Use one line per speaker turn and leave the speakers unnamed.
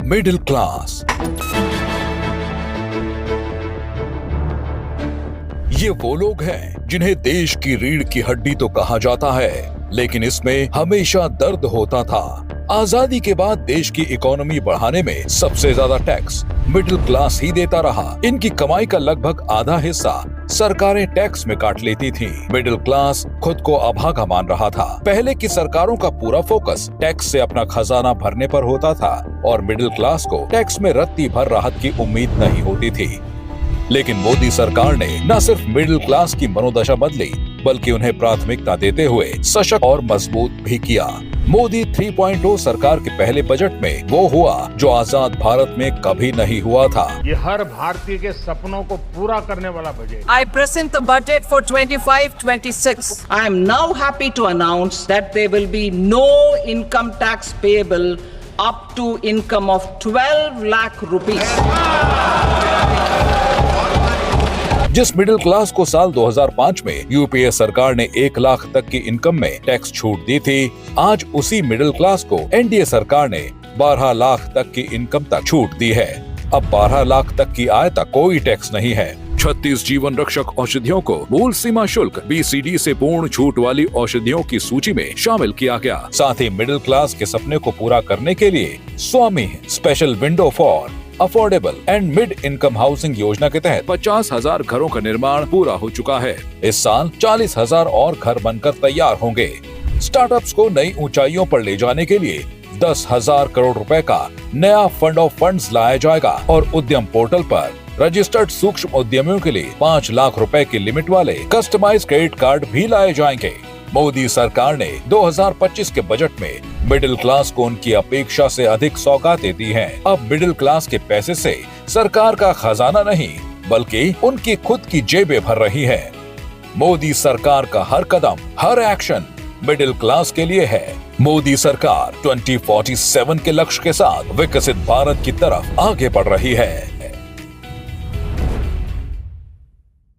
Middle class. ये वो लोग हैं जिन्हें देश की रीढ़ की हड्डी तो कहा जाता है, लेकिन इसमें हमेशा दर्द होता था। आजादी के बाद देश की इकोनॉमी बढ़ाने में सबसे ज्यादा टैक्स मिडिल क्लास ही देता रहा। इनकी कमाई का लगभग आधा हिस्सा सरकारें टैक्स में काट लेती थीं। मिडिल क्लास खुद को अभागा मान रहा था। पहले की सरकारों का पूरा फोकस टैक्स से अपना खजाना भरने पर होता था और मिडिल क्लास को टैक्स में रत्ती भर राहत की उम्मीद नहीं होती थी। लेकिन मोदी सरकार ने न सिर्फ मिडिल क्लास की मनोदशा बदली, बल्कि उन्हें प्राथमिकता देते हुए सशक्त और मजबूत भी किया। मोदी 3.0 सरकार के पहले बजट में वो हुआ जो आजाद भारत में कभी नहीं हुआ था।
ये हर भारतीय के सपनों को पूरा करने वाला budget.
I present the budget for 25-26.
I am now happy to announce that there will be no income tax payable up to income of 12 lakh rupees.
जिस मिडिल क्लास को साल 2005 में यूपीए सरकार ने 1 लाख तक की इनकम में टैक्स छूट दी थी, आज उसी मिडिल क्लास को एनडीए सरकार ने 12 लाख तक की इनकम तक छूट दी है। अब 12 लाख तक की आय तक कोई टैक्स नहीं है। 36 जीवन रक्षक औषधियों को मूल सीमा शुल्क BCD से पूर्ण छूट वाली औषधियों की सूची में शामिल किया गया। साथ ही मिडिल क्लास के सपने को पूरा करने के लिए स्वामी special window for affordable and mid income housing योजना के तहत 50,000 घरों का निर्माण पूरा हो चुका है। इस साल 40,000 और घर बनकर तैयार होंगे। स्टार्टअप्स को नई ऊंचाइयों पर ले जाने के लिए 10,000 करोड़ रुपए का नया फंड ऑफ फंड्स लाया जाएगा और उद्यम पोर्टल पर रजिस्टर्ड सूक्ष्म उद्यमियों के लिए 5 लाख रुपए की लिमिट वाले कस्टमाइज क्रेडिट कार्ड भी लाए जाएंगे। मोदी सरकार ने 2025 के बजट में मिडिल क्लास को उनकी अपेक्षा से अधिक सौगातें दी हैं। अब मिडिल क्लास के पैसे से सरकार का खजाना नहीं, बल्कि उनकी खुद की जेबें भर रही है। मोदी सरकार का हर कदम, हर एक्शन मिडिल क्लास के लिए है। मोदी सरकार 2047 के लक्ष्य के साथ विकसित भारत की तरफ आगे बढ़ रही है।